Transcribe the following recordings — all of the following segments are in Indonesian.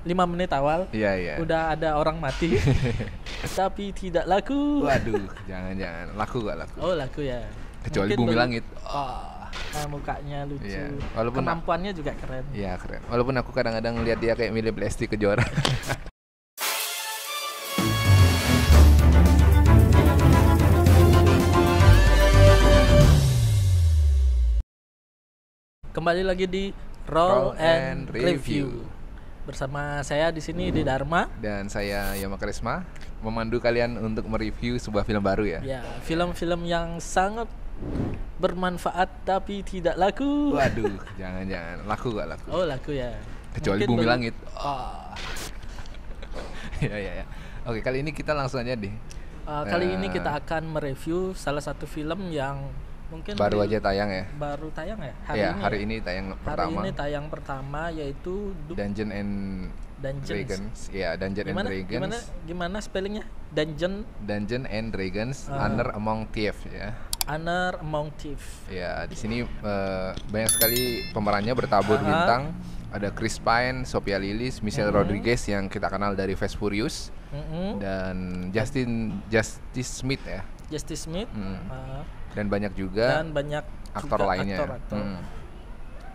5 menit awal Iya. udah ada orang mati tapi tidak laku. Waduh, jangan laku gak laku. Oh, laku ya. Kecuali Mungkin Bumi baru- Langit. mukanya lucu. Iya, walaupun Kemampuannya juga keren. Iya keren. Walaupun aku kadang-kadang ngeliat dia kayak milih plastik Kejora. Kembali lagi di Roll Roll and and Review. Review. Bersama saya di sini di Dharma. Dan saya Yoma Karisma memandu kalian untuk mereview sebuah film baru ya. Ya, film-film yang sangat bermanfaat tapi tidak laku. Waduh, jangan laku gak laku. Oh, laku ya. Kecuali Mungkin Bumi baru- Langit. Iya. Oke, kali ini kita langsung aja deh. Kali ini kita akan mereview salah satu film yang mungkin Baru aja tayang ya. baru tayang ya Hari ini tayang Hari pertama. ini tayang pertama yaitu Dungeon and Dungeons. Dragons. Iya, Dungeon and Dragons. Gimana spellingnya? Dungeon and Dragons, Honor Among Thieves ya. Honor Among Thieves. Ya, di sini banyak sekali pemerannya bertabur bintang. Ada Chris Pine, Sophia Lillis, Michelle Rodriguez yang kita kenal dari Fast Furious, dan Justice Smith ya. Justice Smith. Dan banyak juga Dan banyak aktor juga lainnya. aktor-aktor.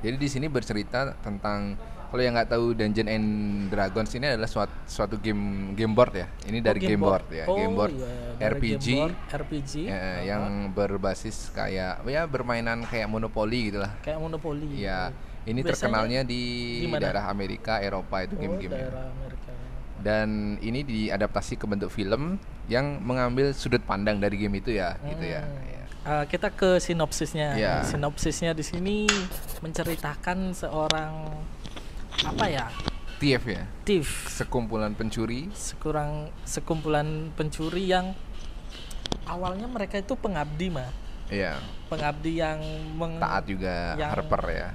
Jadi di sini bercerita tentang, kalau yang nggak tahu, Dungeon and Dragons ini adalah suatu game board ya. Ini dari game board ya, game board dari RPG, game board, RPG yang berbasis kayak ya bermainan kayak Monopoly gitulah. kayak Monopoly. Ya, ini Biasanya terkenalnya di mana? daerah Amerika, Eropa itu game-gamenya. Daerah Amerika. Dan ini diadaptasi ke bentuk film yang mengambil sudut pandang dari game itu ya, gitu ya. Kita ke sinopsisnya. Ya. Sinopsisnya di sini menceritakan seorang apa ya? Thief ya, Thief, sekumpulan pencuri. sekumpulan pencuri yang awalnya mereka itu pengabdi mah. Iya, Pengabdi yang taat juga, Harper ya.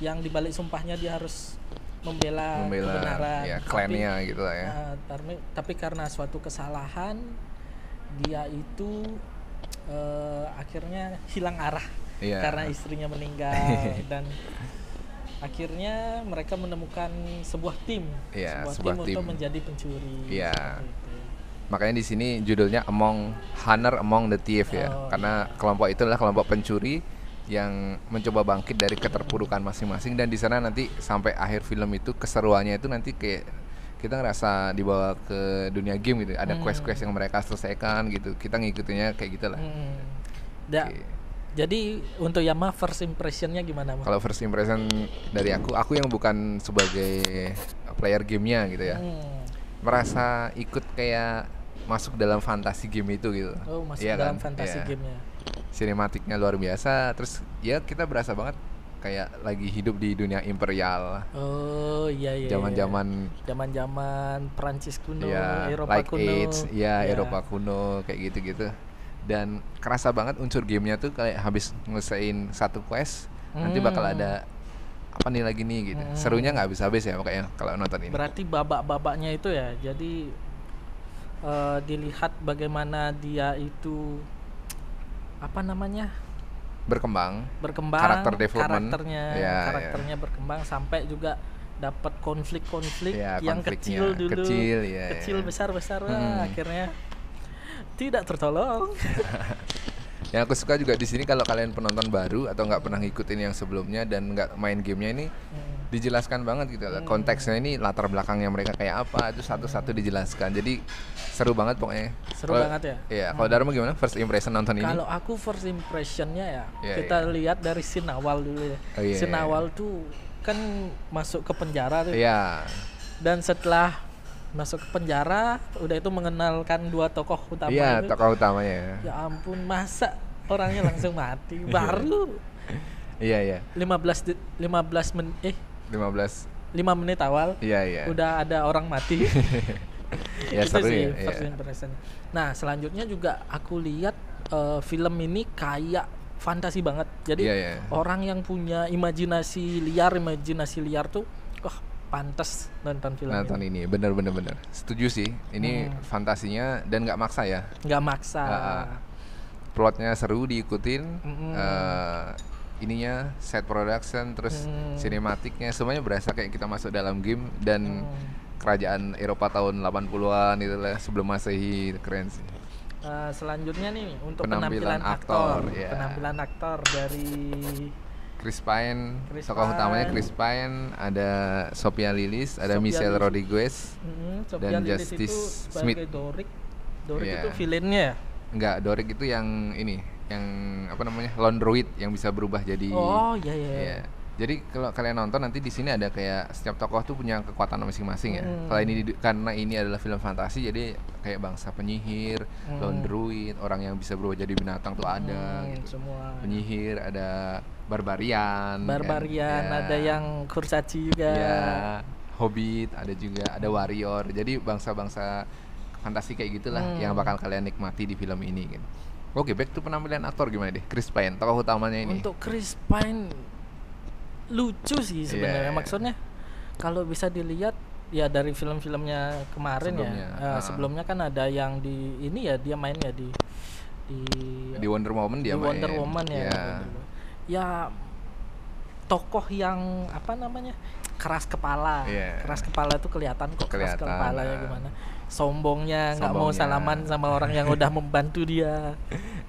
Yang dibalik sumpahnya dia harus membela kebenaran. Ya, klannya gitu lah ya. Tapi karena suatu kesalahan dia itu akhirnya hilang arah karena istrinya meninggal dan akhirnya mereka menemukan sebuah tim, sebuah tim untuk menjadi pencuri. Iya. Gitu. Makanya di sini judulnya Honor Among the Thieves ya. Karena kelompok itu adalah kelompok pencuri yang mencoba bangkit dari keterpurukan masing-masing, dan di sana nanti sampai akhir film itu keseruannya itu nanti kayak kita ngerasa dibawa ke dunia game gitu. Ada quest-quest yang mereka selesaikan gitu. Kita ngikutinnya kayak gitulah. Jadi untuk Yama first impressionnya gimana, Ma? Kalau first impression dari aku yang bukan sebagai player gamenya gitu ya, merasa ikut kayak masuk dalam fantasi game itu gitu. Oh, masuk Iya dalam kan? fantasi Iya. gamenya. Sinematiknya luar biasa. Terus ya kita berasa banget kayak lagi hidup di dunia imperial. Oh iya. Zaman-zaman Perancis kuno, ya, Eropa like kuno. Age, ya Eropa kuno kayak gitu-gitu. Dan kerasa banget unsur gamenya tuh kayak habis ngelesain satu quest, nanti bakal ada apa nih lagi nih gitu. Serunya nggak habis-habis ya makanya kalau nonton ini. Berarti babak-babaknya itu ya. Jadi dilihat bagaimana dia itu apa namanya? Berkembang. Karakter development. karakternya berkembang sampai juga dapat konflik-konflik yang konfliknya. kecil besar akhirnya tidak tertolong. Yang aku suka juga di sini, kalau kalian penonton baru atau nggak pernah ngikutin yang sebelumnya dan nggak main gamenya ini, dijelaskan banget gitu lah. Konteksnya ini, latar belakangnya mereka kayak apa, itu satu-satu dijelaskan. Jadi seru banget pokoknya. Banget ya. Iya, kalau Dharma gimana first impression nonton ini? Kalau aku first impressionnya kita lihat dari scene awal dulu ya. Scene awal tuh kan masuk ke penjara tuh. Iya. Dan setelah masuk ke penjara, udah itu mengenalkan dua tokoh utama. Iya, tokoh utamanya. Ya ampun, masa orangnya langsung mati baru. Iya. 5 menit awal. Iya. Udah ada orang mati. Ya, itu seru sih ya. first impression. Nah, selanjutnya juga aku lihat film ini kayak fantasi banget. Jadi orang yang punya imajinasi liar tuh pantas nonton film ini. Bener. Setuju sih. Ini fantasinya dan nggak maksa ya. Nggak maksa. Plotnya seru diikutin. ininya, set production, terus sinematiknya semuanya berasa kayak kita masuk dalam game dan kerajaan Eropa tahun 80-an itu lah, sebelum Masehi. Keren sih. Selanjutnya nih untuk penampilan aktor. Penampilan aktor dari Chris Pine, tokoh utamanya Chris Pine, ada Sophia Lillis, ada Michelle Rodriguez, dan Justice Smith. Doric itu villainnya. Enggak, Doric itu yang ini, yang apa namanya, lone druid yang bisa berubah jadi. Oh iya. Jadi kalau kalian nonton nanti di sini ada kayak setiap tokoh tuh punya kekuatan masing-masing ya. Kalau ini karena ini adalah film fantasi, jadi kayak bangsa penyihir, lone druid, orang yang bisa berubah jadi binatang tuh ada gitu. Semua. Penyihir, ada barbarian, kan? Ada yang kurcaci juga. Ya, hobbit ada juga, ada warrior. Jadi bangsa-bangsa fantasi kayak gitulah yang bakal kalian nikmati di film ini gitu. Oke, back to penampilan aktor gimana deh? Chris Pine, tokoh utamanya ini. Untuk Chris Pine lucu sih sebenarnya. Maksudnya kalau bisa dilihat ya dari film-filmnya kemarin sebelumnya kan ada yang di ini ya, dia main ya di Wonder Woman dia main. Wonder Woman ya. Ya tokoh yang apa namanya? Keras kepala. Keras kepala itu kelihatan kok, keras kepalanya gimana. Sombongnya, nggak mau salaman sama orang yang udah membantu dia.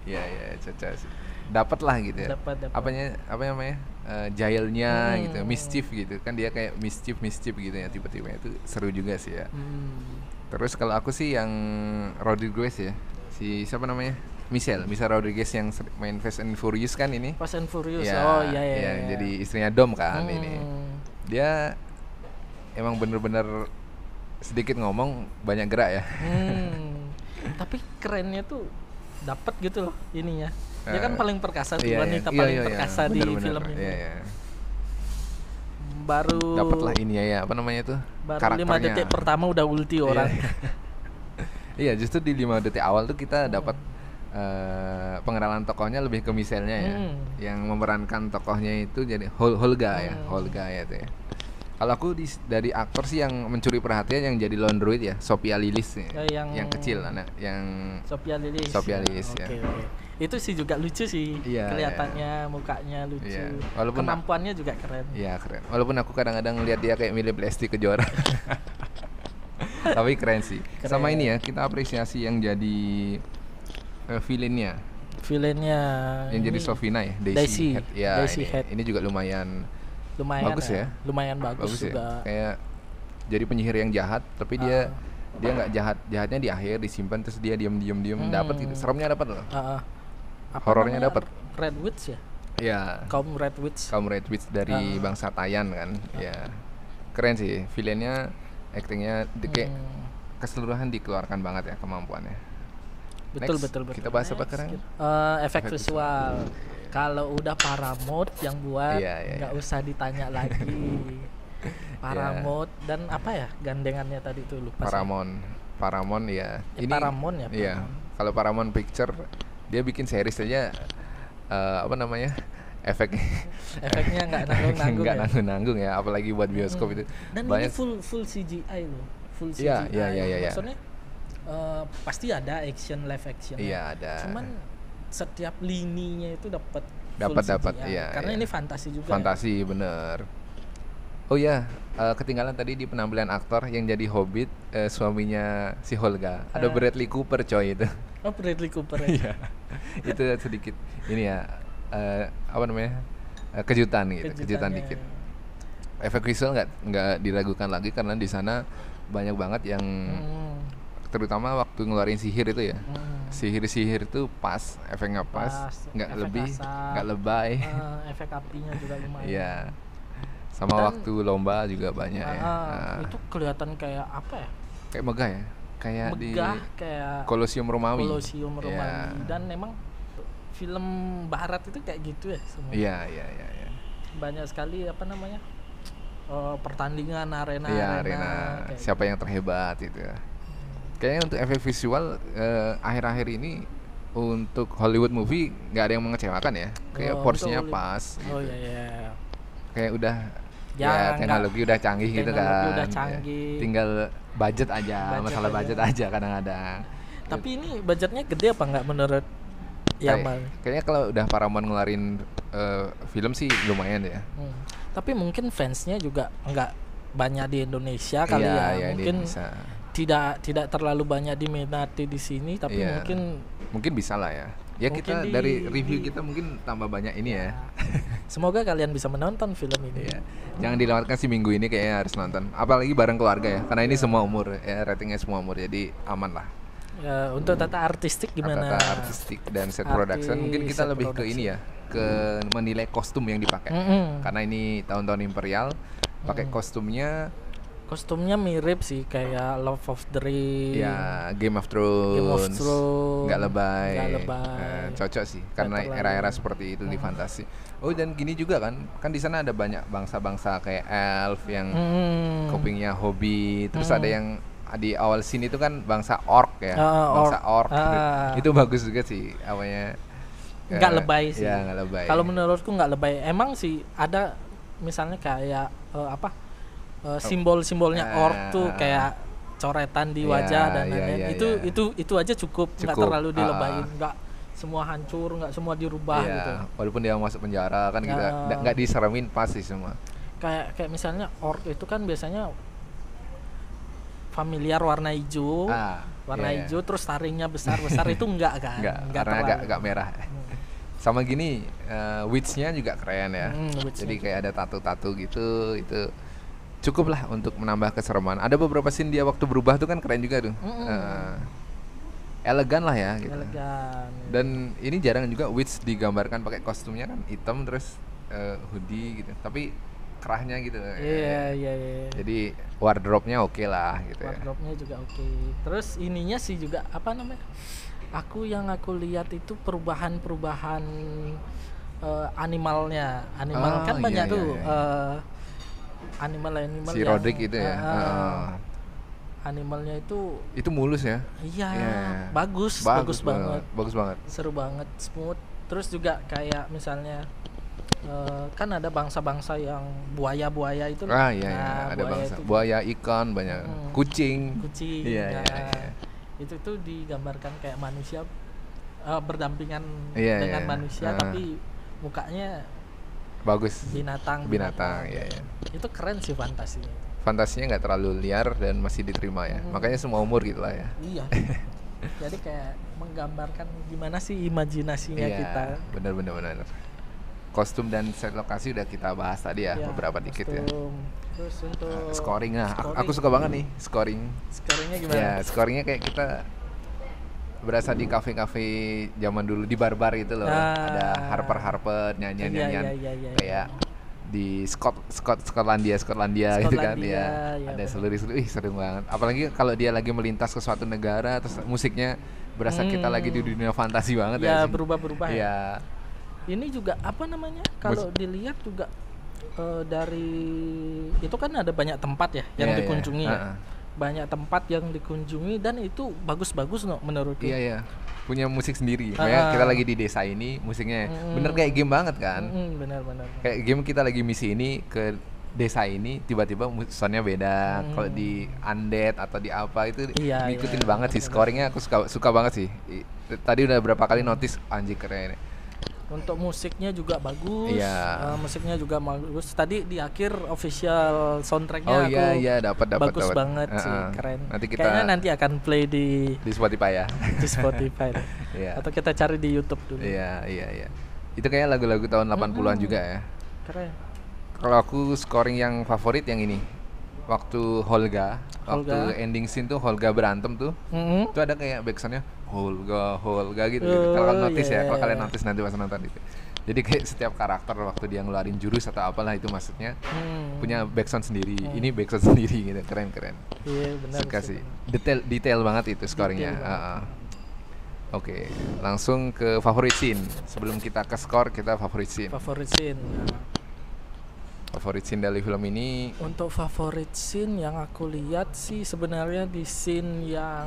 Iya, cocok sih. Dapat lah gitu ya. Dapat. Apa namanya? Jailnya gitu, mischief gitu kan, dia kayak mischief gitu ya, tipe-tipe itu seru juga sih ya. Terus kalau aku sih yang Rodriguez ya, si siapa namanya, Michelle Rodriguez yang main Fast and Furious kan ini. Fast and Furious, iya. Jadi istrinya Dom kan ini. Dia emang bener-bener sedikit ngomong banyak gerak ya. Tapi kerennya tuh dapat gitu loh ininya. Dia kan paling perkasa tuh, wanita paling perkasa di film ini. Baru dapatlah ini ya, apa namanya tuh? Baru karakternya. 5 detik pertama udah ulti orang. Iya, justru di 5 detik awal tuh kita dapat pengenalan tokohnya lebih ke Michelle-nya ya. Yang memerankan tokohnya itu jadi Holga ya itu ya. Kalau aku dari aktor sih yang mencuri perhatian yang jadi lone druid ya, Sophia Lillis ya. Yang kecil anak yang Sophia Lillis ya. Okay. Itu sih juga lucu sih, kelihatannya mukanya lucu, walaupun kemampuannya juga keren. Iya keren, walaupun aku kadang-kadang ngeliat dia kayak milih Lesti Kejora. Tapi keren sih. Sama ini ya, kita apresiasi yang jadi villainnya yang jadi Sofina ya, Daisy Head. Ya, Head. Ini juga lumayan bagus ya. Lumayan bagus juga. Ya. Kayak jadi penyihir yang jahat, tapi dia nggak jahatnya di akhir, disimpan terus dia diam dapat gitu. Seremnya dapat loh. Horornya dapat. Red Witch ya? Iya. Kaum Red Witch dari bangsa Tayan kan. Ya. Keren sih villainnya, actingnya kayak keseluruhan dikeluarkan banget ya kemampuannya. Betul. Kita bahas apa sekarang? Efek visual. Kalau udah Paramount yang buat, nggak usah ditanya lagi. Paramount dan apa ya gandengannya tadi tuh lupa. Paramount ya. Ini Paramount ya. Iya. Kalau Paramount Picture dia bikin series aja apa namanya, efeknya nggak nanggung ya, apalagi buat bioskop itu. Dan banyak ini full CGI loh, full CGI. Iya. Maksudnya pasti ada live action. Iya ada. Cuman setiap lininya itu dapat. Iya. Karena ini fantasi juga. Fantasi bener. Oh ya, ketinggalan tadi di penampilan aktor yang jadi Hobbit, suaminya si Holga. Ada Bradley Cooper coy itu. Oh, Bradley Cooper ya. Iya. Itu sedikit ini ya, apa namanya? Kejutan dikit. Efek visual nggak diragukan lagi karena di sana banyak banget yang terutama waktu ngeluarin sihir itu ya. Sihir itu pas, efeknya pas, nggak lebih, nggak lebay. Efek apinya juga lumayan. Iya. Sama waktu lomba juga banyak ya. Itu kelihatan kayak apa ya? Kayak megah ya. Kayak kayak Kolosium Romawi. Dan memang film barat itu kayak gitu ya semua. Iya. Banyak sekali apa namanya? Pertandingan arena. Siapa yang terhebat itu ya. Kayaknya untuk efek visual akhir-akhir ini untuk Hollywood movie nggak ada yang mengecewakan ya. Kayak porsinya pas. Oh iya. Kayak udah teknologi udah canggih gitu kan. Udah canggih. Tinggal budget aja, masalah budget aja kadang-kadang. Tapi ini budgetnya gede apa nggak menurut Yamal? Kayaknya kalau udah Paramount ngeluarin film sih lumayan ya. Tapi mungkin fansnya juga nggak banyak di Indonesia kali ya. Mungkin tidak terlalu banyak diminati di sini, tapi mungkin bisa lah ya. Ya kita dari review kita mungkin tambah banyak ini ya. Semoga kalian bisa menonton film ini. Ya. Jangan dilewatkan sih, minggu ini kayaknya harus nonton. Apalagi bareng keluarga ya, karena ini semua umur ya, ratingnya semua umur, jadi aman lah. Ya, untuk tata artistik gimana? Tata artistik dan set production mungkin kita lebih ke ini ya, ke menilai kostum yang dipakai. Karena ini tahun-tahun imperial, pakai kostumnya mirip sih kayak Lord of the Rings. Ya, Game of Thrones. Nggak lebay. Cocok sih karena era-era seperti itu di fantasi. Oh, dan gini juga kan di sana ada banyak bangsa-bangsa kayak elf yang kupingnya hobi, terus ada yang di awal sini itu kan bangsa orc ya, bangsa orc. Itu bagus juga sih awalnya. Nggak lebay sih. Ya, nggak lebay. Kalau menurutku nggak lebay. Emang sih ada misalnya kayak simbol-simbolnya orc tuh kayak coretan di wajah dan lain-lain. Itu aja cukup. Nggak terlalu dilebayin, nggak semua hancur, nggak semua dirubah gitu. Walaupun dia masuk penjara kan kita nggak diseremin pasti semua. Kayak misalnya orc itu kan biasanya familiar warna hijau, hijau terus taringnya besar-besar itu enggak kan? Enggak karena agak merah. Sama gini, witch-nya juga keren ya. Jadi kayak ada tato-tato gitu, itu cukup lah untuk menambah keseruan. Ada beberapa scene dia waktu berubah tuh kan keren juga tuh. Elegan lah ya gitu. Elegan. Dan ini jarang juga witch digambarkan pakai kostumnya kan hitam terus hoodie gitu. Tapi kerahnya gitu. Iya. Jadi wardrobe-nya oke lah gitu. Wardrobe-nya juga oke. Terus ininya sih juga apa namanya? Aku lihat itu perubahan animalnya. Kan banyak tuh. Animal si Roderick itu ya. Animalnya itu mulus ya. Iya. Bagus banget. Bagus banget. Seru banget, smooth. Terus juga kayak misalnya kan ada bangsa-bangsa yang buaya itu. Ada bangsa buaya, ikan, banyak kucing. Iya. Itu tuh digambarkan kayak manusia berdampingan dengan manusia, tapi mukanya bagus. Binatang. Iya. Itu keren sih fantasinya. Fantasinya nggak terlalu liar dan masih diterima ya. Makanya semua umur gitu lah ya. Iya. Jadi kayak menggambarkan gimana sih imajinasinya kita. Benar. Kostum dan set lokasi udah kita bahas tadi ya, beberapa dikit ya. Terus untuk scoring, aku suka banget nih scoring. Scoringnya gimana? Ya, scoringnya kayak kita berasa di kafe-kafe zaman dulu di bar-bar gitu loh. Ada Harper nyanyian kayak di Skotlandia gitu kan ya. Ada seluruh seru banget. Apalagi kalau dia lagi melintas ke suatu negara terus musiknya berasa kita lagi di dunia fantasi banget ya. Ya berubah-berubah ya. Ini juga apa namanya? Kalau dilihat juga dari itu kan ada banyak tempat ya yang dikunjungi ya. Banyak tempat yang dikunjungi dan itu bagus-bagus menurutku. Iya. Punya musik sendiri. Kayak kita lagi di desa ini musiknya bener kayak game banget kan. Bener. Kayak game kita lagi misi ini ke desa ini tiba-tiba soundnya beda. Kalau di undead atau di apa itu ngikutin banget sih. Scoringnya aku suka banget sih. Tadi udah berapa kali notice anjir keren. Untuk musiknya juga bagus. Musiknya juga bagus. Tadi di akhir official soundtracknya dapat bagus banget sih, keren. Kayaknya nanti akan play di Spotify ya. Di Spotify. Atau kita cari di YouTube dulu. Iya. Itu kayak lagu-lagu tahun 80-an juga ya. Keren. Kalau aku scoring yang favorit yang ini. Waktu Holga, ending scene tuh Holga berantem tuh. Itu ada kayak backsoundnya Holga gitu. Kalau notice kalau kalian notice nanti pas nonton itu. Jadi kayak setiap karakter waktu dia ngeluarin jurus atau apalah itu maksudnya punya backsound sendiri. Ini backsound sendiri gitu, keren. Iya benar. Suka sih. Detail banget itu skornya. Oke, langsung ke favorit scene. Sebelum kita ke skor, kita favorit scene. Favorit scene dari film ini. Untuk favorit scene yang aku lihat sih sebenarnya di scene yang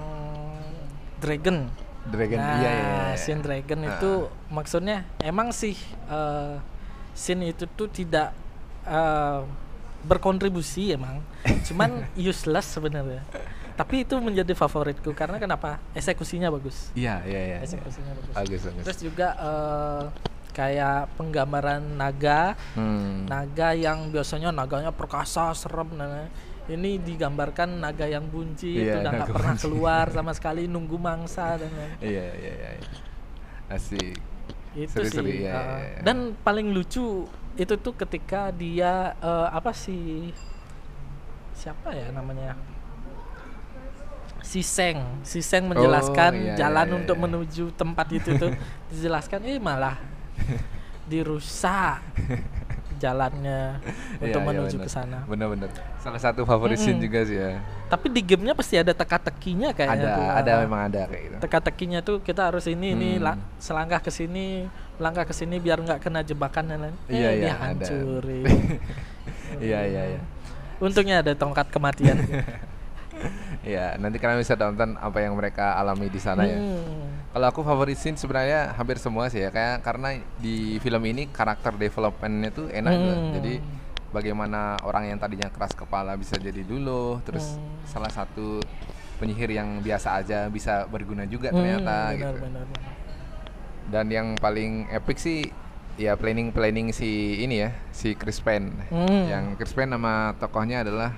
Dragon. Iya. Scene Dragon itu maksudnya emang sih scene itu tuh tidak berkontribusi emang, cuman useless sebenarnya. Tapi itu menjadi favoritku karena kenapa? Eksekusinya bagus. Iya. Eksekusinya bagus. Bagus. Terus juga kayak penggambaran naga, naga yang biasanya naganya perkasa, serem, nah ini digambarkan naga yang bunci, itu udah nggak pernah keluar sama sekali, nunggu mangsa dan Iya. Asik. Itu Seri-seri, sih. ya. Dan paling lucu itu tuh ketika dia siapa ya namanya? Si Seng menjelaskan jalan untuk menuju tempat itu tuh dijelaskan, malah dirusak jalannya untuk menuju ke sana. Benar. Salah satu favorit scene juga sih ya. Tapi di gamenya pasti ada teka-tekinya kayaknya. Ada memang ada kayak gitu. Teka-tekinya tuh kita harus ini selangkah ke sini, melangkah ke sini biar nggak kena jebakan dan lain. Dia hancurin. Iya. Untungnya ada tongkat kematian. Ya, nanti kalian bisa tonton apa yang mereka alami di sana ya. Kalau aku favorit scene sebenarnya hampir semua sih ya, karena di film ini karakter developmentnya tuh enak banget. Jadi bagaimana orang yang tadinya keras kepala bisa jadi luluh, terus salah satu penyihir yang biasa aja bisa berguna juga ternyata gitu. Benar. Dan yang paling epic sih ya planning si ini ya, si Chris Penn. Yang Chris Penn nama tokohnya adalah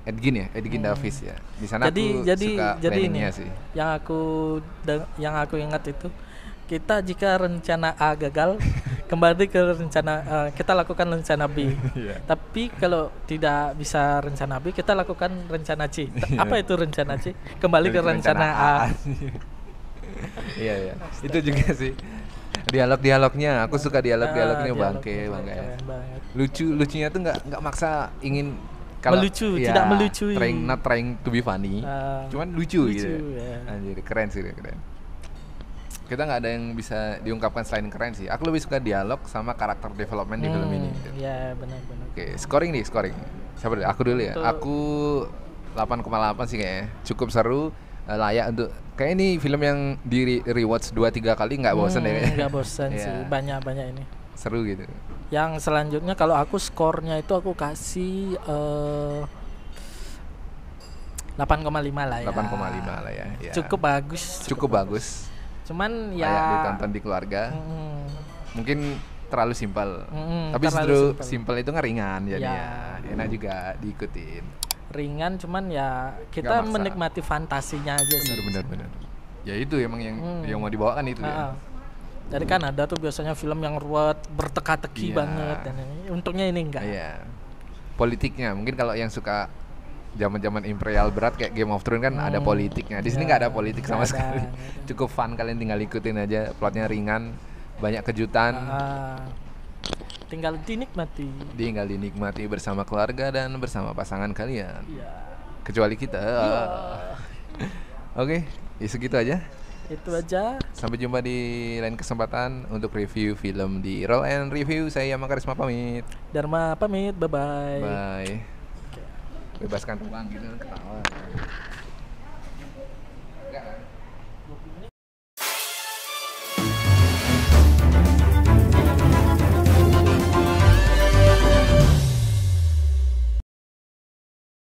Edgin Davis ya. Di sana aku suka planningnya sih. Yang aku ingat itu, kita jika rencana A gagal, kembali ke rencana kita lakukan rencana B. Tapi kalau tidak bisa rencana B, kita lakukan rencana C. Apa itu rencana C? Kembali ke rencana A. Iya. Itu juga sih. Dialognya, aku suka dialognya bangke. Lucunya tuh nggak maksa ingin tidak melucui. Not trying to be funny, cuman lucu gitu. Ya. Anjir, keren. Kita nggak ada yang bisa diungkapkan selain keren sih. Aku lebih suka dialog sama karakter development di film ini. Iya, benar. Oke, scoring. Siapa dulu? Aku dulu ya. Aku 8,8 sih kayaknya. Cukup seru, layak untuk. Kayak ini film yang di rewatch 2-3 kali nggak bosan deh. Nggak bosan sih, banyak ini. Seru gitu. Yang selanjutnya kalau aku skornya itu aku kasih 8,5 lah ya. 8,5 lah ya. Cukup bagus. Cuman ya layak ditonton di keluarga. Mungkin terlalu simpel. Tapi justru simpel itu ringan jadinya. Enak juga diikutin. Ringan, cuman ya kita menikmati fantasinya aja sih. Benar. Ya itu emang yang mau dibawakan itu ya. Jadi kan ada tuh biasanya film yang ruwet, berteka-teki banget, dan untungnya ini enggak. Iya. Politiknya mungkin kalau yang suka zaman-zaman imperial berat kayak Game of Thrones kan ada politiknya. Di sini nggak ada politik sama sekali. Cukup fun, kalian tinggal ikutin aja. Plotnya ringan, banyak kejutan. Tinggal dinikmati bersama keluarga dan bersama pasangan kalian. Kecuali kita. Oke, segitu aja. Itu aja. Sampai jumpa di lain kesempatan untuk review film di Roll and Review. Saya Yama Karisma pamit. Dharma pamit. Bye. Bebaskan ruang gitu ketawa.